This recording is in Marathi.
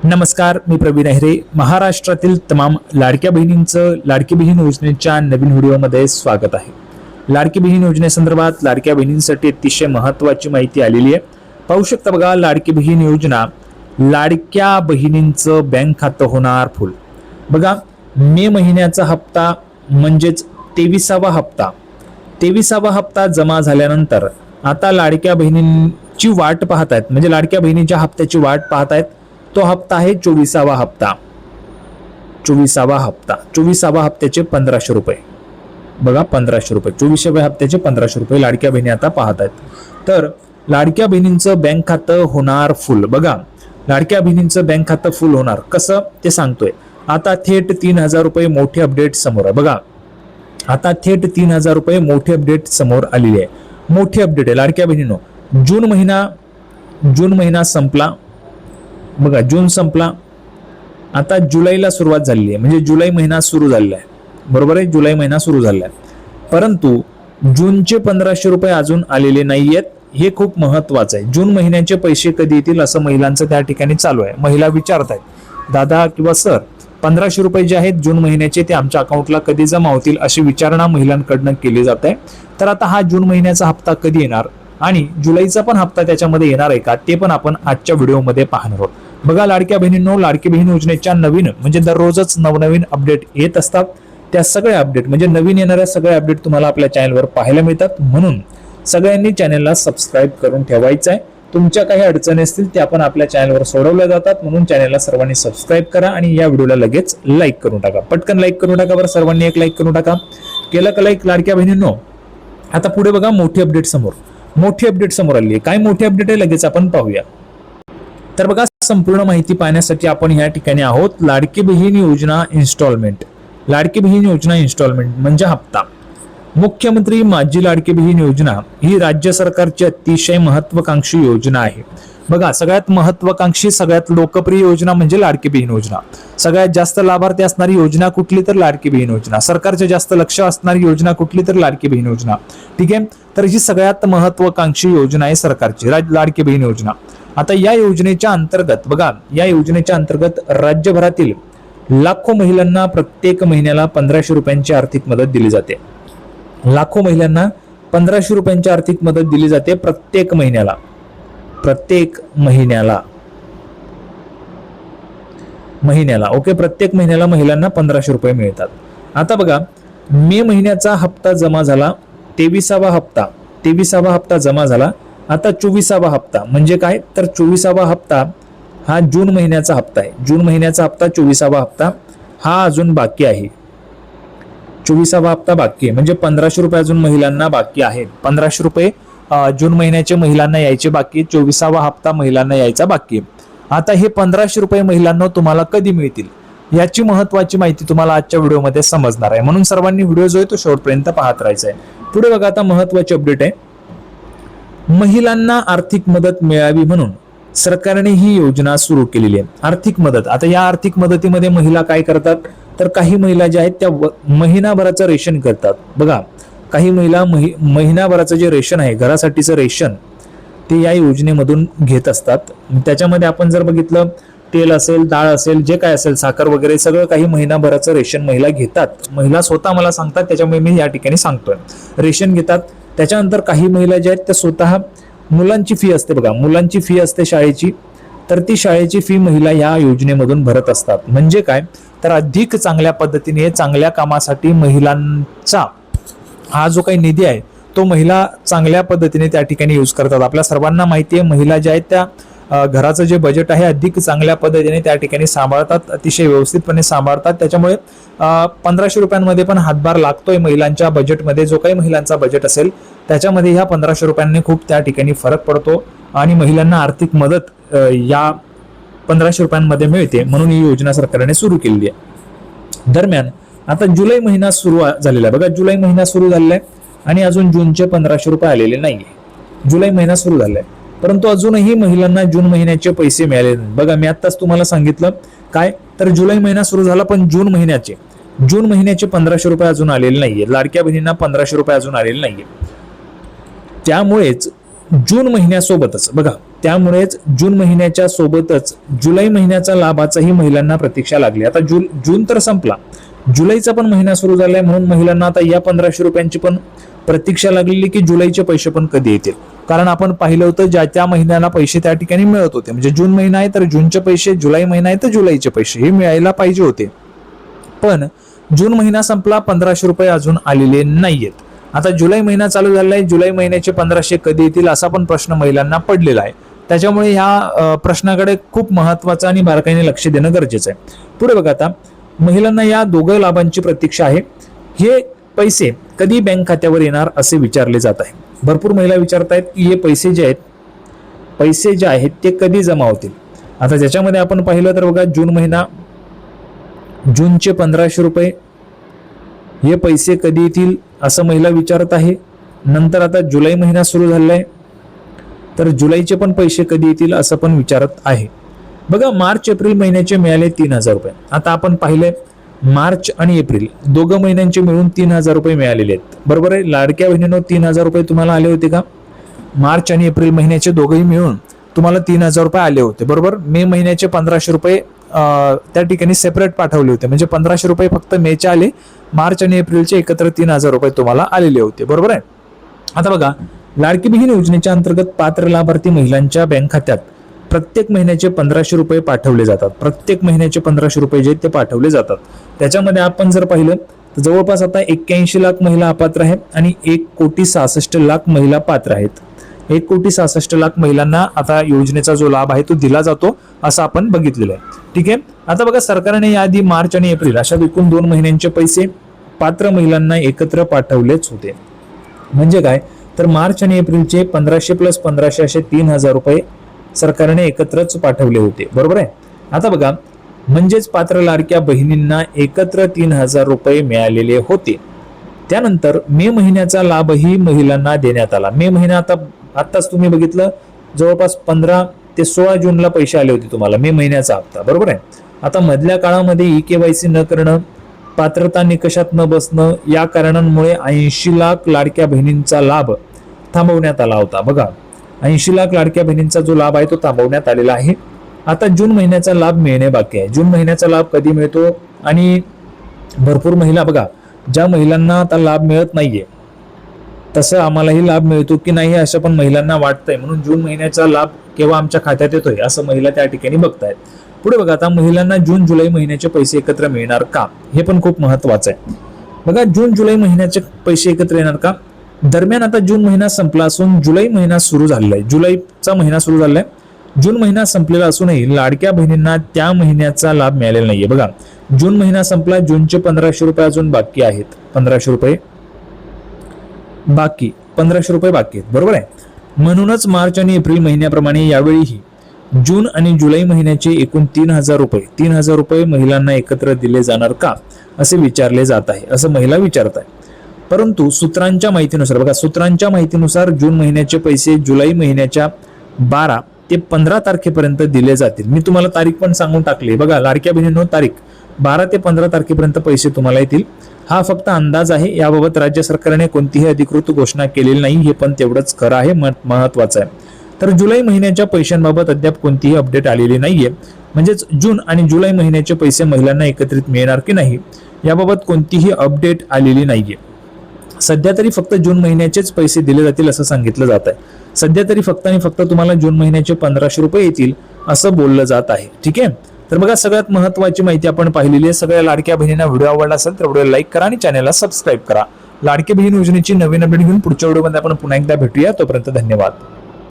नमस्कार, मी प्रवीण अहिरे. महाराष्ट्रातील तमाम लाडक्या बहिणींचं लाडकी बहीण योजनेच्या नवीन व्हिडिओमध्ये स्वागत आहे. लाडकी बहीण योजनेसंदर्भात लाडक्या बहिणींसाठी अतिशय महत्त्वाची माहिती आलेली आहे. पाहू शकता बघा, लाडकी बहीण योजना, लाडक्या बहिणींचं बँक खातं होणार फुल. बघा, मे महिन्याचा हप्ता म्हणजेच 23वा हप्ता जमा झाल्यानंतर आता लाडक्या बहिणींची वाट पाहतायत, म्हणजे लाडक्या बहिणीच्या हप्त्याची वाट पाहतायत. तो हप्ता आहे 24वा हप्ता. 24वा हप्त्याचे 1500 रुपये. बघा, 1500 रुपये 24व्या हप्त्याचे 1500 रुपये लाडक्या बहिणी आता पाहत आहेत. तर लाडक्या बहिणींचं बँक खातं होणार फुल. बघा, लाडक्या बहिणींचं बँक खातं फुल होणार कसं ते सांगतोय. आता थेट 3000 रुपये मोठी अपडेट समोर आहे. बघा, आता थेट 3000 रुपये मोठी अपडेट समोर आलेली आहे. मोठी अपडेट आहे लाडक्या बहिणींनो. जून महिना संपला. बघा, जून संपला, आता जुलैला सुरुवात झालेली आहे, म्हणजे जुलै महिना सुरू झालेला आहे. बरोबर आहे, जुलै महिना सुरू झालेला आहे. परंतु जूनचे 1500 रुपये अजून आलेले नाहीयेत. हे खूप महत्वाचं आहे. जून महिन्याचे पैसे कधी येतील असं महिलांचं त्या ठिकाणी चालू आहे. महिला विचारतायत, दादा किंवा सर, 1500 रुपये जे आहेत जून महिन्याचे ते आमच्या अकाउंटला कधी जमा होतील अशी विचारणा महिलांकडनं केली जात आहे. तर आता हा जून महिन्याचा हप्ता कधी येणार आणि जुलैचा पण हप्ता त्याच्यामध्ये येणार आहे का, ते पण आपण आजच्या व्हिडिओमध्ये पाहणार आहोत. बघा लाडक्या बहिणींनो, लाडकी बहीण योजनेच्या नवीन म्हणजे दररोजच नवनवीन अपडेट येत असतात. त्या सगळ्या अपडेट म्हणजे नवीन येणाऱ्या सगळ्या अपडेट तुम्हाला आपल्या चॅनलवर पाहायला मिळतात. म्हणून सगळ्यांनी चॅनलला सबस्क्राईब करून ठेवायचं आहे. तुमच्या काही अडचणी असतील त्या पण आपल्या चॅनलवर सोडवल्या जातात. म्हणून चॅनलला सर्वांनी सबस्क्राईब करा आणि या व्हिडिओला लगेच लाईक करून टाका. पटकन लाईक करून टाका बरं, सर्वांनी एक लाईक करून टाका. केलं का लाईक लाडक्या बहिणींनो? आता पुढे बघा, मोठी अपडेट समोर आली आहे. काय मोठी अपडेट आहे लगेच आपण पाहूया. तर बघा, संपूर्ण माहिती पाहण्यासाठी आपण या ठिकाणी आहोत. लाडकी बहीण योजना इन्स्टॉलमेंट म्हणजे हप्ता. मुख्यमंत्री माझी लाडकी बहीण योजना ही राज्य सरकारची अतिशय महत्वाकांक्षी योजना आहे. बघा, सगळ्यात महत्वाकांक्षी, सगळ्यात लोकप्रिय योजना म्हणजे लाडकी बहीण योजना. सगळ्यात जास्त लाभार्थी असणारी योजना कुठली तर लाडकी बहीण योजना. सरकारचे जास्त लक्ष असणारी योजना कुठली तर लाडकी बहीण योजना. ठीक आहे, तर ही सगळ्यात महत्वाकांक्षी योजना आहे सरकारची, लाडकी बहीण योजना. आता या योजनेच्या अंतर्गत बघा, या योजनेच्या अंतर्गत राज्यभरातील लाखो महिलांना प्रत्येक महिन्याला 1500 रुपयांची आर्थिक मदत दिली जाते. लाखो महिलांना 1500 रुपयांची आर्थिक मदत दिली जाते प्रत्येक महिन्याला. ओके, प्रत्येक महिन्याला महिलांना 1500 रुपये मिळतात. आता बघा, मे महिन्याचा हप्ता जमा झाला, 23वा हप्ता जमा झाला. आता 24वा हप्ता म्हणजे काय, तर 24वा हप्ता हा जून महिन्याचा हप्ता आहे. जून महिन्याचा हप्ता 24वा हप्ता हा अजून बाकी आहे. 24वा हप्ता बाकी आहे, म्हणजे 1500 रुपये अजून महिलांना बाकी आहेत. 1500 रुपये जून महिन्याचे महिलांना यायचे बाकी, 24वा हप्ता महिलांना यायचा बाकी. आता हे 1500 रुपये महिलांना तुम्हाला कधी मिळतील याची महत्वाची माहिती तुम्हाला आजच्या व्हिडिओमध्ये समजणार आहे. म्हणून सर्वांनी व्हिडिओ जो आहे तो शेवटपर्यंत पाहत राहायचा आहे. पुढे बघा, आता महत्वाची अपडेट आहे. महिलांना आर्थिक मदत मिळावी म्हणून सरकारने ही योजना सुरू केलेली आहे. आर्थिक मदत. आता या आर्थिक मदतीमध्ये महिला काय करतात, तर काही महिला ज्या आहेत त्या महिनाभराचं रेशन करतात. बघा, काही महिला महिनाभराचं जे रेशन आहे, घरासाठीचं रेशन, ते या योजनेमधून घेत असतात. त्याच्यामध्ये आपण जर बघितलं, तेल असेल, डाळ असेल, जे काय असेल, साखर वगैरे सगळं काही महिनाभराचं रेशन महिला घेतात. महिला स्वतः मला सांगतात, त्याच्यामुळे मी या ठिकाणी सांगतोय. रेशन घेतात. त्याच्यानंतर काही महिला ज्या आहेत त्या स्वतः मुलांची फी असते. बघा, मुलांची फी असते शाळेची, तर ती शाळेची फी महिला या योजनेमधून भरत असतात. म्हणजे काय, तर अधिक चांगल्या पद्धतीने चांगल्या कामासाठी महिलांचा हा जो काही निधी आहे तो महिला चांगल्या पद्धतीने त्या ठिकाणी यूज करतात. आपल्या सर्वांना माहिती आहे, महिला ज्या आहेत त्या घराचं जे बजेट आहे अधिक चांगल्या पद्धतीने त्या ठिकाणी सांभाळतात, अतिशय व्यवस्थितपणे सांभाळतात. त्याच्यामुळे 1500 रुपयांमध्ये पण हातभार लागतोय महिलांच्या बजेटमध्ये. जो काही महिलांचा बजेट असेल त्याच्यामध्ये ह्या 1500 रुपयांनी खूप त्या ठिकाणी फरक पडतो आणि महिलांना आर्थिक मदत या 1500 रुपयांमध्ये मिळते. म्हणून ही योजना सरकारने सुरू केलेली आहे. दरम्यान आता जुलै महिना सुरू झालेला आहे. बघा, जुलै महिना सुरू झालेला आहे आणि अजून जूनचे 1500 रुपये आलेले नाहीये. जुलै महिना सुरू झालाय, परंतु अजूनही महिलांना जून महिन्याचे पैसे मिळाले नाही. बघा, मी आत्ताच तुम्हाला सांगितलं काय, तर जुलै महिना सुरू झाला पण जून महिन्याचे 1500 रुपये अजून आलेले नाहीये. लाडक्या बहिणींना 1500 रुपये अजून आलेले नाहीये. त्यामुळेच जून महिन्यासोबतच बघा, त्यामुळेच जून महिन्याच्या सोबतच जुलै महिन्याचा लाभाचाही महिलांना प्रतीक्षा लागली. आता जून तर संपला, जुलैचा पण महिना सुरू झालाय, म्हणून महिलांना आता या 1500 रुपयांची पण प्रतीक्षा लागलेली की जुलैचे पैसे पण कधी येतील. कारण आपण पाहिलं होतं ज्या त्या महिन्याला पैसे त्या ठिकाणी मिळत होते, म्हणजे जून महिना आहे तर जूनचे पैसे, जुलै महिना आहे तर जुलैचे पैसे हे मिळायला पाहिजे होते. पण जून महिना संपला, 1500 रुपये अजून आलेले नाहीयेत. आता जुलै महिना चालू झालाय, जुलै महिन्याचे 1500 कधी येतील असा पण प्रश्न महिलांना पडलेला आहे. त्याच्यामुळे ह्या प्रश्नाकडे खूप महत्वाचं आणि बारकाईने लक्ष देणं गरजेचं आहे. पुढे बघा, आता महिलांना या दोघं लाभांची प्रतीक्षा आहे. हे पैसे कधी बँक खात्यावर येणार असे विचारले जात आहे. भरपूर महिला विचारतायत की हे पैसे जे आहेत ते कधी जमा होतील. आता ज्याच्यामध्ये आपण पाहिलं तर बघा, जून महिना, जूनचे 1500 रुपये हे पैसे कधी येतील असं महिला विचारत आहे. नंतर आता जुलै महिना सुरू झालाय तर जुलैचे पण पैसे कधी येतील असं पण विचारत आहे. बघा, मार्च एप्रिल महिन्याचे मिळाले 3000 रुपये. आता आपण पाहिले मार्च आणि एप्रिल दोघं महिन्यांचे मिळून 3000 रुपये मिळालेले आहेत. बरोबर आहे. लाडक्या बहिणींनो, 3000 रुपये तुम्हाला आले होते का? मार्च आणि एप्रिल महिन्याचे दोघंही मिळून तुम्हाला 3000 रुपये आले होते. बरोबर. मे महिन्याचे 1500 रुपये त्या ठिकाणी सेपरेट पाठवले होते, म्हणजे 1500 रुपये फक्त मेचे आले. मार्च आणि एप्रिलचे एकत्र 3000 रुपये तुम्हाला आलेले होते. बरोबर आहे. आता बघा, लाडकी बहीण योजनेच्या अंतर्गत पात्र लाभार्थी महिलांच्या बँक खात्यात प्रत्येक महिन्याचे 1500 रुपये पाठवले जातात. प्रत्येक महिन्याचे 1500 रुपये जे ते पाठवले जातात. त्याच्यामध्ये आपण जर पाहिलं तर जवळपास आता 81 लाख महिला अपात्र आहेत आणि 1,66,00,000 महिला पात्र आहेत. 1,66,00,000 महिलांना आता योजनेचा जो लाभ आहे तो दिला जातो असं आपण बघितलेलं आहे. ठीक आहे. आता बघा, सरकारने याआधी मार्च आणि एप्रिल अशा एकूण 2 महिन्यांचे पैसे पात्र महिलांना एकत्र पाठवलेच होते. म्हणजे काय, तर मार्च आणि एप्रिलचे 1500 + 1500 असे 3000 रुपये सरकारने एकत्रच पाठवले होते. बरोबर आहे. आता बघा, म्हणजेच पात्र लाडक्या बहिणींना एकत्र 3000 रुपये मिळालेले होते. त्यानंतर मे महिन्याचा लाभही महिलांना देण्यात आला. मे महिना आताच तुम्ही बघितलं, जवळपास 15 ते 16 जूनला पैसे आले होते तुम्हाला, मे महिन्याचा हप्ता. बरोबर आहे. आता मधल्या काळामध्ये EKYC न करणं, पात्रता निकषात न बसणं या कारणांमुळे 80 लाख लाडक्या बहिणींचा लाभ थांबवण्यात आला होता. बघा, 80 लाख लाडक्या बहिणींचा जो लाभ आहे तो थांबवण्यात आलेला आहे. आता जून महिन्याचा लाभ मिळणे बाकी आहे. जून महिन्याचा लाभ कधी मिळतो? आणि भरपूर महिला बघा, ज्या महिलांना आता लाभ मिळत नाहीये तसं आम्हालाही लाभ मिळतो की नाही असं पण महिलांना वाटतंय, म्हणून जून महिन्याचा लाभ केव्हा आमच्या खात्यात येतोय असं महिला त्या ठिकाणी बघतायत. पुढे बघा, आता महिलांना जून जुलै महिन्याचे पैसे एकत्र मिळणार का, हे पण खूप महत्वाचं आहे. बघा, जून जुलै महिन्याचे पैसे एकत्र येणार का? दरम्यान आता जून महिना संपला असून जुलै महिना सुरू झालेला आहे. जुलैचा महिना सुरू झालाय. जून महिना संपलेला असूनही लाडक्या बहिणींना त्या महिन्याचा लाभ मिळालेला नाहीये. बघा, जून महिना संपला, जूनचे 1500 रुपये अजून बाकी आहेत. 1500 रुपये बाकी आहेत. बरोबर आहे. म्हणूनच मार्च आणि एप्रिल महिन्याप्रमाणे यावेळीही जून आणि जुलै महिन्याचे एकूण 3000 रुपये महिलांना एकत्र दिले जाणार का असे विचारले जात आहे, असं महिला विचारत आहे. परंतु सूत्रांच्या माहितीनुसार जून महिन्याचे पैसे जुलै महिन्याच्या 12 ते 15 तारखेपर्यंत दिले जातील. मी तुम्हाला तारीख पण सांगून टाकली. बघा लाडक्या बहिणींनो, तारीख 12 ते 15 तारखेपर्यंत पैसे तुम्हाला येतील. हा फक्त अंदाज आहे. याबाबत राज्य सरकारने कोणतीही अधिकृत घोषणा केलेली नाही, हे पण तेवढंच खरं आहे, महत्वाचं आहे. तर जुलै महिन्याच्या पैशांबाबत अद्याप कोणतीही अपडेट आलेली नाहीये. म्हणजेच जून आणि जुलै महिन्याचे पैसे महिलांना एकत्रित मिळणार की नाही याबाबत कोणतीही अपडेट आलेली नाहीये. सध्या तरी फक्त जून महिन्याचेच पैसे दिले जातील असं सांगितलं जात आहे. सध्या तरी फक्त आणि फक्त तुम्हाला जून महिन्याचे 1500 रुपये येतील असं बोललं जात आहे. ठीक आहे. तर बघा, सगळ्यात महत्वाची माहिती आपण पाहिलेली आहे. सगळ्या लाडक्या बहिणींना व्हिडिओ आवडला असेल तर व्हिडिओ लाईक करा आणि चॅनलला सबस्क्राईब करा. लाडकी बहीण योजनेची नवीन अपडेट घेऊन पुढच्या व्हिडिओमध्ये आपण पुन्हा एकदा भेटूया. तोपर्यंत धन्यवाद.